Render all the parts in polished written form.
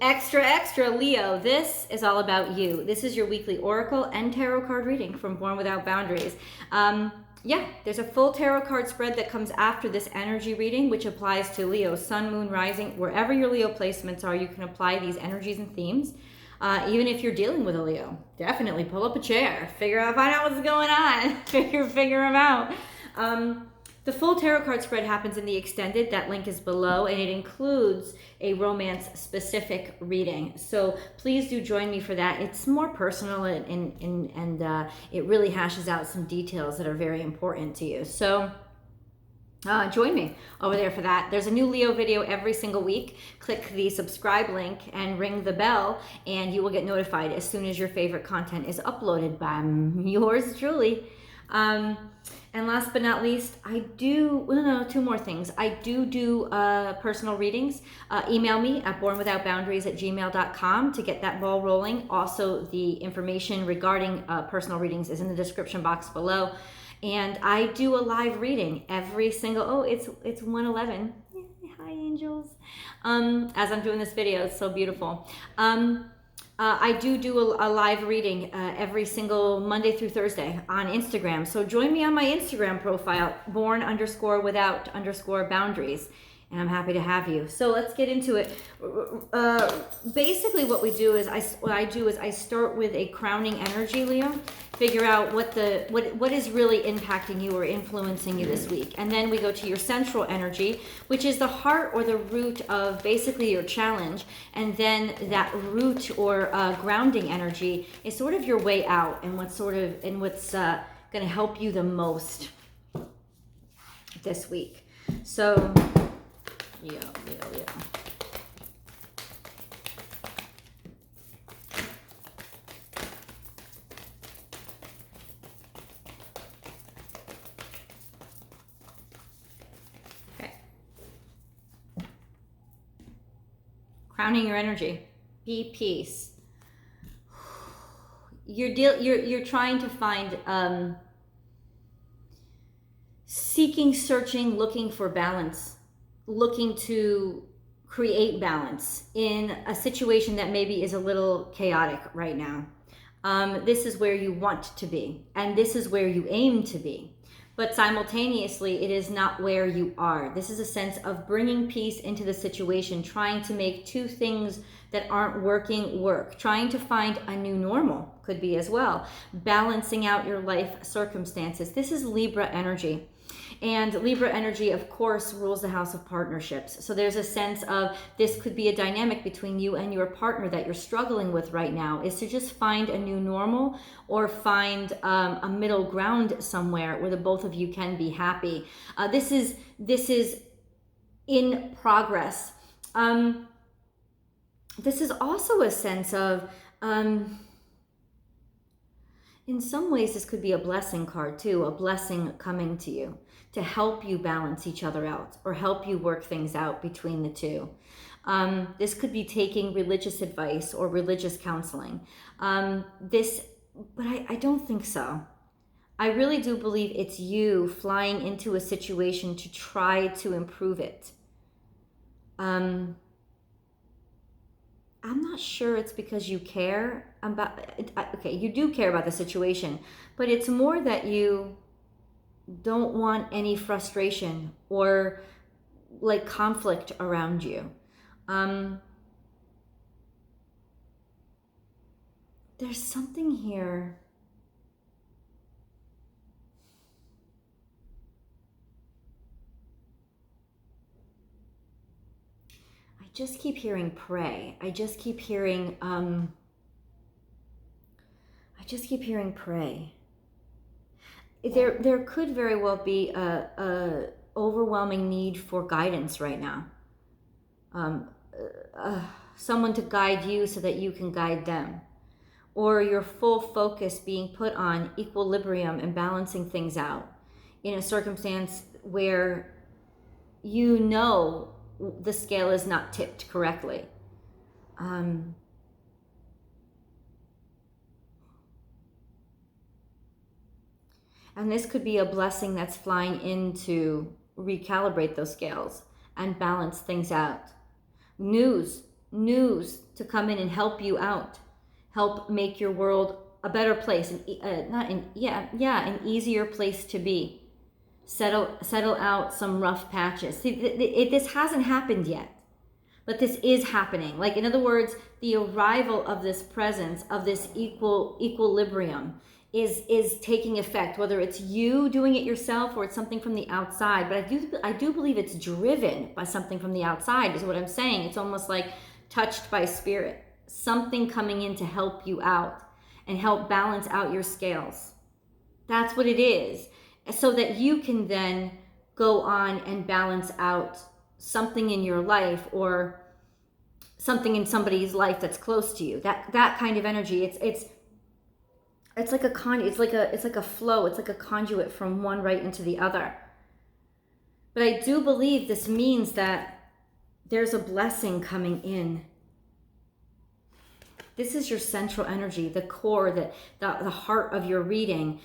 Extra, extra, Leo. This is all about you. This is your weekly oracle and tarot card reading from Born Without Boundaries. Yeah, there's a full tarot card spread that comes after this energy reading, which applies to Leo, Sun, Moon, Rising. Wherever your Leo placements are, you can apply these energies and themes. Even if you're dealing with a Leo, definitely pull up a chair, find out what's going on, figure them out. The full tarot card spread happens in the extended. That link is below, and it includes a romance-specific reading. So please do join me for that. It's more personal, and it really hashes out some details that are very important to you. So join me over there for that. There's a new Leo video every single week. Click the subscribe link and ring the bell, and you will get notified as soon as your favorite content is uploaded by yours truly. And last but not least, two more things. I do personal readings. Email me at bornwithoutboundaries@gmail.com to get that ball rolling. Also, the information regarding personal readings is in the description box below. And I do a live reading every single, it's 1:11. Hi, angels. As I'm doing this video, it's so beautiful. I do a live reading every single Monday through Thursday on Instagram. So join me on my Instagram profile, born_without_boundaries. And I'm happy to have you. So let's get into it. Basically what I do is I start with a crowning energy, Leo. Figure out what is really impacting you or influencing you this week. And then we go to your central energy, which is the heart or the root of basically your challenge. And then that root or grounding energy is sort of your way out and what's going to help you the most this week. So Leo. Okay. Crowning your energy. Be peace. You're trying to find seeking, searching, looking for balance. Looking to create balance in a situation that maybe is a little chaotic right now. This is where you want to be, and this is where you aim to be. But simultaneously, it is not where you are. This is a sense of bringing peace into the situation, trying to make two things that aren't working work, trying to find a new normal, could be as well, balancing out your life circumstances. This is Libra energy. And Libra energy, of course, rules the house of partnerships. So there's a sense of this could be a dynamic between you and your partner that you're struggling with right now, is to just find a new normal or find a middle ground somewhere where the both of you can be happy. This is in progress. This is also a sense of, in some ways, this could be a blessing card too, a blessing coming to you to help you balance each other out or help you work things out between the two. This could be taking religious advice or religious counseling. But I don't think so. I really do believe it's you flying into a situation to try to improve it. I'm not sure it's because you care about it. Okay, you do care about the situation, but it's more that you don't want any frustration or like conflict around you. There's something here. I just keep hearing pray. I just keep hearing pray. There could very well be a overwhelming need for guidance right now. Someone to guide you so that you can guide them. Or your full focus being put on equilibrium and balancing things out in a circumstance where you know the scale is not tipped correctly. And this could be a blessing that's flying in to recalibrate those scales and balance things out. News news to come in and help you out, help make your world a better place, an easier place to be. Settle out some rough patches. See, this hasn't happened yet, but this is happening. Like, in other words, the arrival of this presence, of this equilibrium is taking effect, whether it's you doing it yourself or it's something from the outside. But I do believe it's driven by something from the outside, is what I'm saying. It's almost like touched by spirit, something coming in to help you out and help balance out your scales. That's what it is. So that you can then go on and balance out something in your life or something in somebody's life that's close to you. That kind of energy. It's like a flow. It's like a conduit from one right into the other. But I do believe this means that there's a blessing coming in. This is your central energy, the core, the heart of your reading.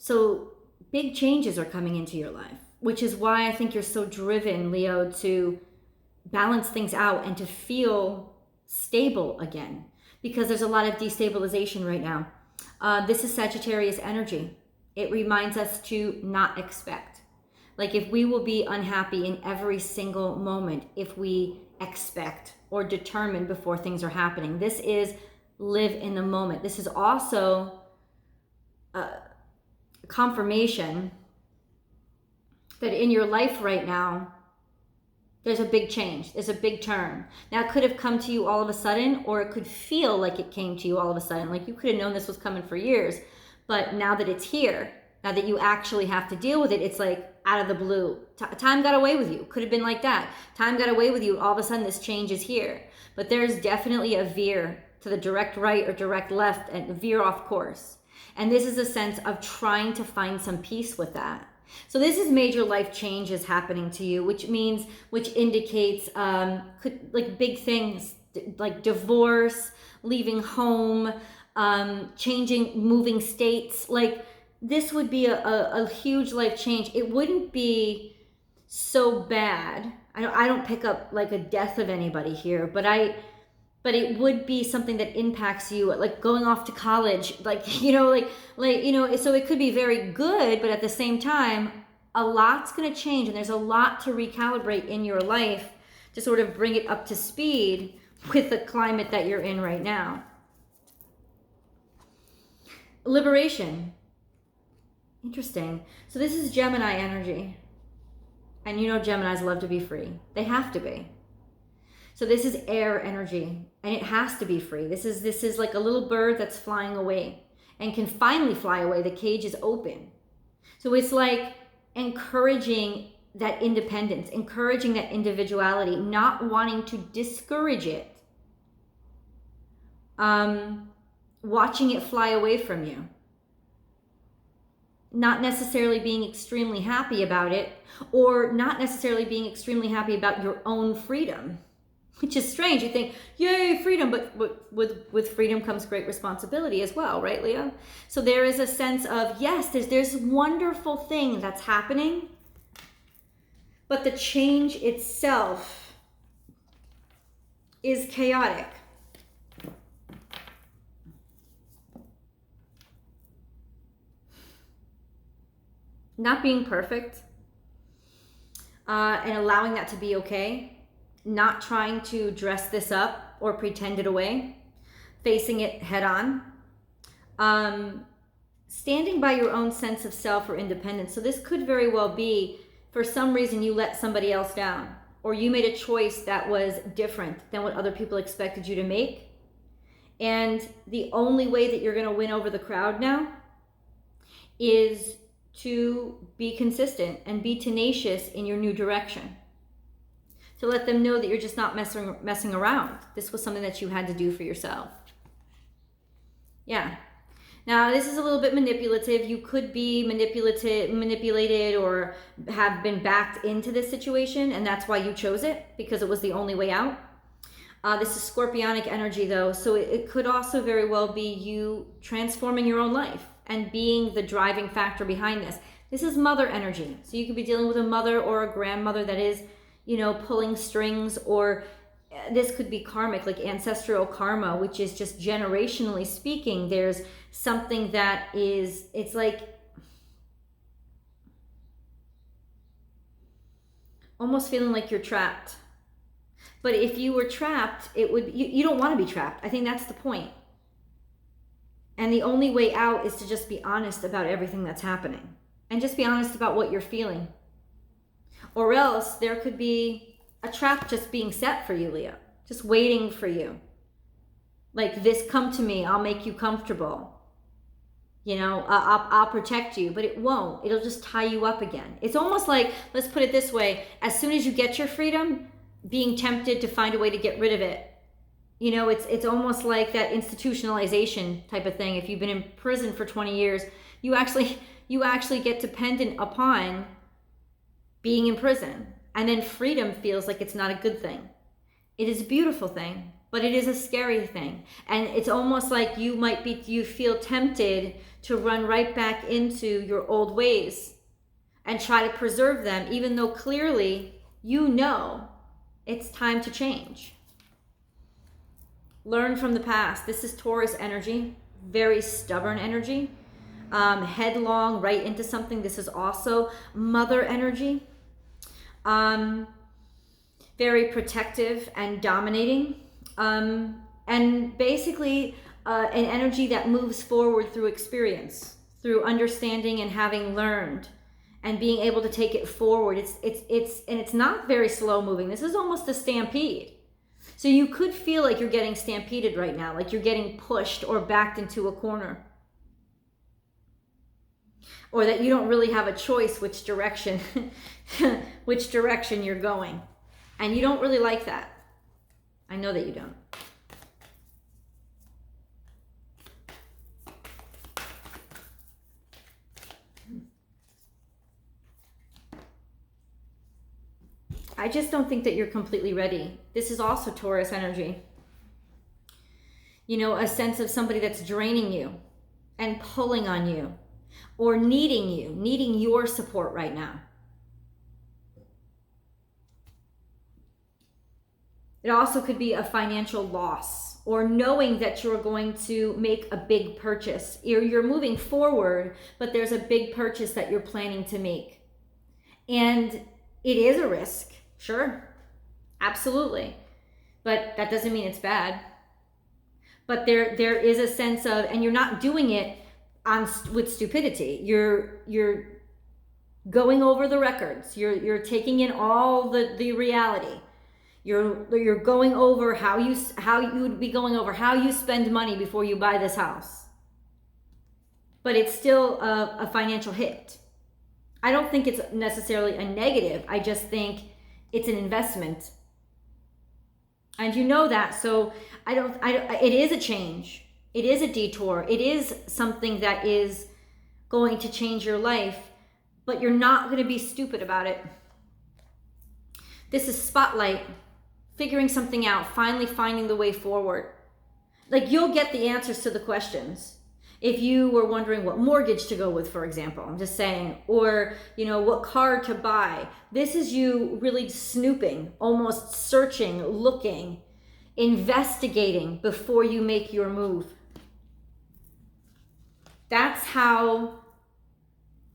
So big changes are coming into your life, which is why I think you're so driven, Leo, to balance things out and to feel stable again, because there's a lot of destabilization right now. This is Sagittarius energy. It reminds us to not expect. Like, if we will be unhappy in every single moment, if we expect or determine before things are happening. This is live in the moment. This is also confirmation that in your life right now, there's a big change. There's a big turn. Now, it could have come to you all of a sudden, or it could feel like it came to you all of a sudden. Like, you could have known this was coming for years, but now that it's here, now that you actually have to deal with it, it's like out of the blue. Time got away with you. Could have been like that. Time got away with you. All of a sudden, this change is here. But there's definitely a veer to the direct right or direct left, and veer off course. And this is a sense of trying to find some peace with that. So this is major life changes happening to you, which indicates like big things like divorce, leaving home, moving states. Like, this would be a huge life change. It wouldn't be so bad. I don't pick up like a death of anybody here, but it would be something that impacts you, like going off to college, so it could be very good, but at the same time, a lot's going to change, and there's a lot to recalibrate in your life to sort of bring it up to speed with the climate that you're in right now. Liberation. Interesting. So this is Gemini energy. And Geminis love to be free. They have to be. So this is air energy, and it has to be free. This is like a little bird that's flying away and can finally fly away. The cage is open. So it's like encouraging that independence, encouraging that individuality, not wanting to discourage it. Watching it fly away from you. Not necessarily being extremely happy about it, or not necessarily being extremely happy about your own freedom, which is strange. You think, yay, freedom, but with freedom comes great responsibility as well, right, Leo? So there is a sense of, yes, there's wonderful thing that's happening, but the change itself is chaotic. Not being perfect, and allowing that to be okay. Not trying to dress this up or pretend it away. Facing it head on. Standing by your own sense of self or independence. So this could very well be, for some reason, you let somebody else down, or you made a choice that was different than what other people expected you to make. And the only way that you're going to win over the crowd now is to be consistent and be tenacious in your new direction. To let them know that you're just not messing around. This was something that you had to do for yourself. Yeah. Now, this is a little bit manipulative. You could be manipulated or have been backed into this situation, and that's why you chose it, because it was the only way out. This is Scorpionic energy, though, so it could also very well be you transforming your own life and being the driving factor behind this. This is mother energy. So you could be dealing with a mother or a grandmother that is, pulling strings or this could be karmic, like ancestral karma, which is just generationally speaking, there's something that is, it's like almost feeling like you're trapped. But if you were trapped, it would, you don't want to be trapped. I think that's the point. And the only way out is to just be honest about everything that's happening. And just be honest about what you're feeling. Or else there could be a trap just being set for you, Leo. Just waiting for you. Like this, come to me, I'll make you comfortable. You know, I'll protect you, but it won't. It'll just tie you up again. It's almost like, let's put it this way, as soon as you get your freedom, being tempted to find a way to get rid of it. You know, it's almost like that institutionalization type of thing. If you've been in prison for 20 years, you actually get dependent upon being in prison. And then freedom feels like it's not a good thing. It is a beautiful thing, but it is a scary thing. And it's almost like you feel tempted to run right back into your old ways and try to preserve them, even though clearly you know it's time to change. Learn from the past. This is Taurus energy, very stubborn energy, headlong right into something. This is also mother energy, very protective and dominating, and basically an energy that moves forward through experience, through understanding and having learned and being able to take it forward. It's not very slow moving. This is almost a stampede. So you could feel like you're getting stampeded right now, like you're getting pushed or backed into a corner. Or that you don't really have a choice which direction you're going. And you don't really like that. I know that you don't. I just don't think that you're completely ready. This is also Taurus energy. You know, a sense of somebody that's draining you and pulling on you or needing your support right now. It also could be a financial loss or knowing that you're going to make a big purchase. You're moving forward, but there's a big purchase that you're planning to make. And it is a risk. Sure, absolutely. But that doesn't mean it's bad. But there is a sense of, and you're not doing it with stupidity. You're going over the records. You're taking in all the reality. You're going over how you would be going over how you spend money before you buy this house. But it's still a financial hit. I don't think it's necessarily a negative. I just think it's an investment. And you know that. So it is a change. It is a detour. It is something that is going to change your life, but you're not going to be stupid about it. This is spotlight, figuring something out, finally finding the way forward. Like you'll get the answers to the questions. If you were wondering what mortgage to go with, for example, I'm just saying, or, you know, what car to buy. This is you really snooping, almost searching, looking, investigating before you make your move. That's how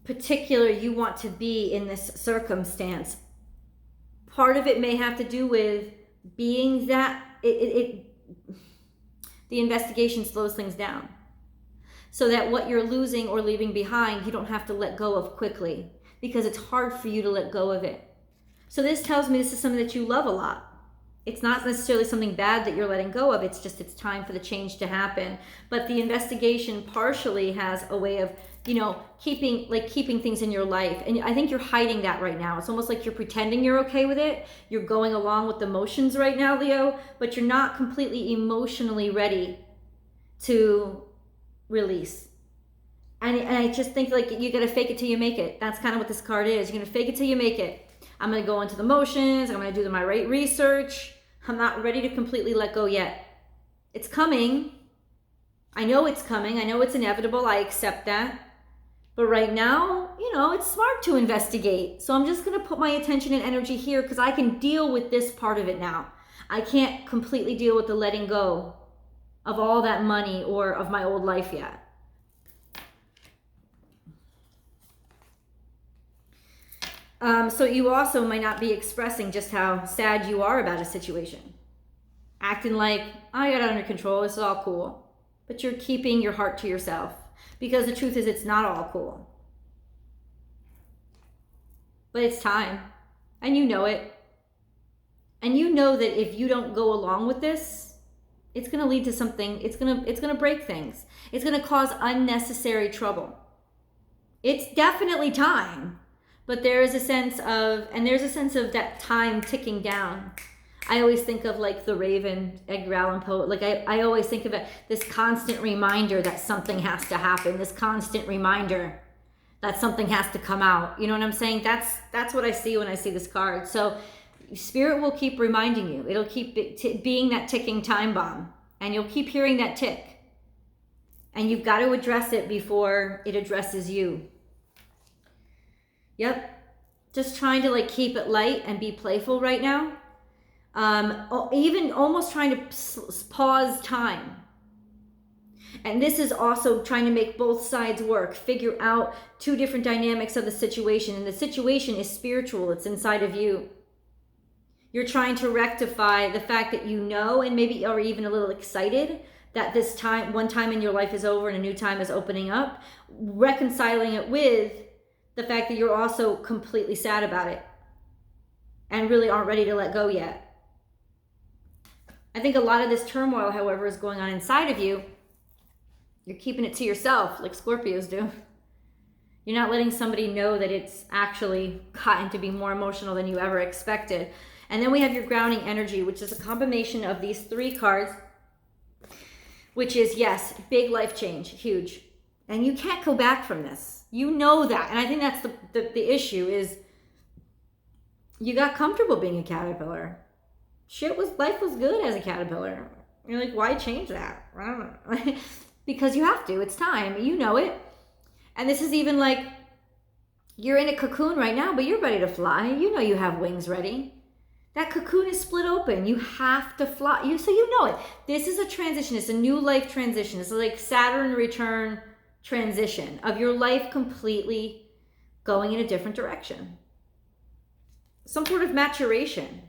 particular you want to be in this circumstance. Part of it may have to do with being that the investigation slows things down. So that what you're losing or leaving behind, you don't have to let go of quickly because it's hard for you to let go of it. So this tells me this is something that you love a lot. It's not necessarily something bad that you're letting go of. It's just it's time for the change to happen. But the investigation partially has a way of, you know, keeping things in your life. And I think you're hiding that right now. It's almost like you're pretending you're okay with it. You're going along with the motions right now, Leo, but you're not completely emotionally ready to release. And I just think like you got to fake it till you make it. That's kind of what this card is. You're going to fake it till you make it. I'm going to go into the motions. I'm going to do my right research. I'm not ready to completely let go yet. It's coming. I know it's coming. I know it's inevitable. I accept that. But right now, you know, it's smart to investigate. So I'm just going to put my attention and energy here because I can deal with this part of it now. I can't completely deal with the letting go of all that money or of my old life yet. So you also might not be expressing just how sad you are about a situation. Acting like, I got it under control, this is all cool. But you're keeping your heart to yourself. Because the truth is, it's not all cool. But it's time. And you know it. And you know that if you don't go along with this, it's going to lead to something. It's going to break things. It's going to cause unnecessary trouble. It's definitely time. But there is a sense of, and there's a sense of that time ticking down. I always think of like The Raven, Edgar Allan Poe. Like I always think of it, this constant reminder that something has to happen. This constant reminder that something has to come out. You know what I'm saying? That's what I see when I see this card. So Spirit will keep reminding you. It'll keep being that ticking time bomb. And you'll keep hearing that tick. And you've got to address it before it addresses you. Yep. Just trying to like keep it light and be playful right now. Even almost trying to pause time. And this is also trying to make both sides work, figure out two different dynamics of the situation. And the situation is spiritual, it's inside of you. You're trying to rectify the fact that you know, and maybe are even a little excited that this time, one time in your life is over and a new time is opening up, reconciling it with the fact that you're also completely sad about it and really aren't ready to let go yet. I think a lot of this turmoil, however, is going on inside of you. You're keeping it to yourself, like Scorpios do. You're not letting somebody know that it's actually gotten to be more emotional than you ever expected. And then we have your grounding energy, which is a combination of these three cards, which is, yes, big life change, huge. And you can't go back from this. You know that. And I think that's the issue is you got comfortable being a caterpillar. Life was good as a caterpillar. You're like, why change that? I don't know. Because you have to. It's time. You know it. And this is even like you're in a cocoon right now, but you're ready to fly. You know you have wings ready. That cocoon is split open. You have to fly. So you know it. This is a transition. It's a new life transition. It's like Saturn return transition of your life completely going in a different direction. Some sort of maturation.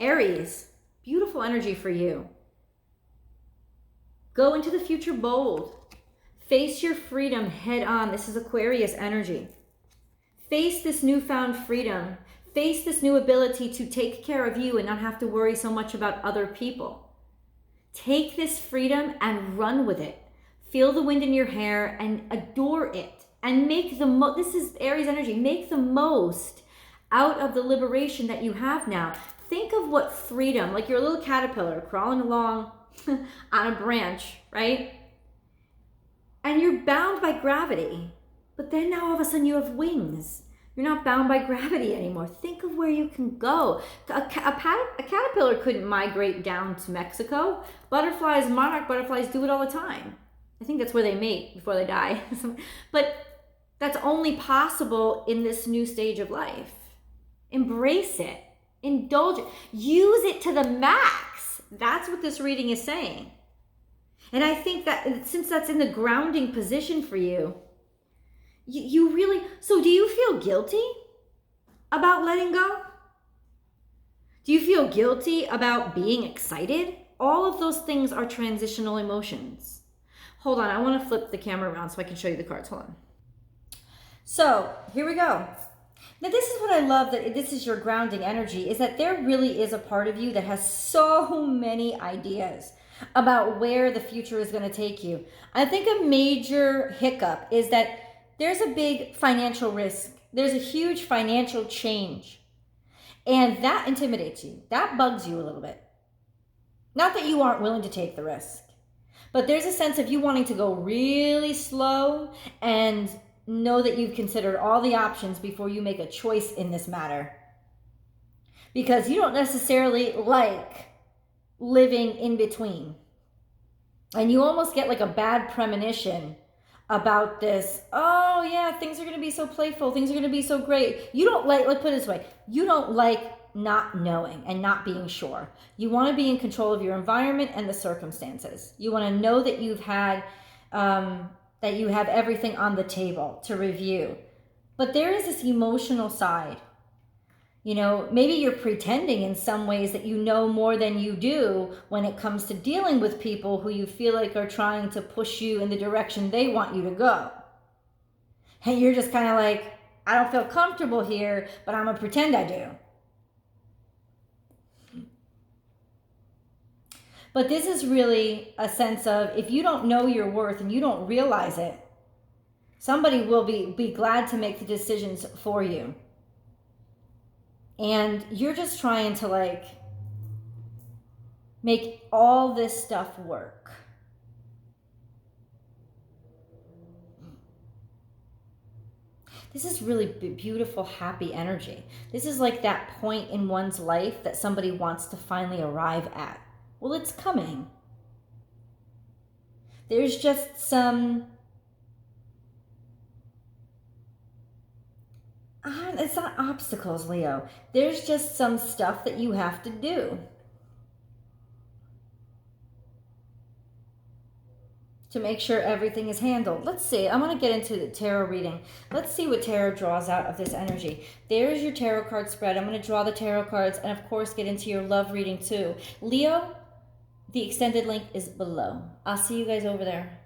Aries, beautiful energy for you. Go into the future bold. Face your freedom head on. This is Aquarius energy. Face this newfound freedom. Face this new ability to take care of you and not have to worry so much about other people. Take this freedom and run with it. Feel the wind in your hair and adore it. And make the this is Aries energy. Make the most out of the liberation that you have now. Think of what freedom, like you're a little caterpillar crawling along on a branch, right? And you're bound by gravity. But then now all of a sudden you have wings. You're not bound by gravity anymore. Think of where you can go. A caterpillar couldn't migrate down to Mexico. Butterflies, monarch butterflies do it all the time. I think that's where they mate before they die. But that's only possible in this new stage of life. Embrace it. Indulge it. Use it to the max. That's what this reading is saying. And I think that since that's in the grounding position for you, you really, so do you feel guilty about letting go? Do you feel guilty about being excited? All of those things are transitional emotions. Hold on, I want to flip the camera around so I can show you the cards. Hold on. So here we go. Now this is what I love, that this is your grounding energy, is that there really is a part of you that has so many ideas about where the future is going to take you. I think a major hiccup is that there's a big financial risk. There's a huge financial change. And that intimidates you. That bugs you a little bit. Not that you aren't willing to take the risk, but there's a sense of you wanting to go really slow and know that you've considered all the options before you make a choice in this matter. Because you don't necessarily like living in between. And you almost get like a bad premonition about this. Oh yeah, things are going to be so playful. Things are going to be so great. You don't like, let's put it this way. You don't like not knowing and not being sure. You want to be in control of your environment and the circumstances. You want to know that you've had, that you have everything on the table to review. But there is this emotional side. You know, maybe you're pretending in some ways that you know more than you do when it comes to dealing with people who you feel like are trying to push you in the direction they want you to go. And you're just kind of like, I don't feel comfortable here, but I'm going to pretend I do. But this is really a sense of, if you don't know your worth and you don't realize it, somebody will be glad to make the decisions for you. And you're just trying to like make all this stuff work. This is really beautiful, happy energy. This is like that point in one's life that somebody wants to finally arrive at. Well, it's coming. There's just some... it's not obstacles, Leo. There's just some stuff that you have to do to make sure everything is handled. Let's see. I'm going to get into the tarot reading. Let's see what tarot draws out of this energy. There's your tarot card spread. I'm going to draw the tarot cards and, of course, get into your love reading too. Leo, the extended link is below. I'll see you guys over there.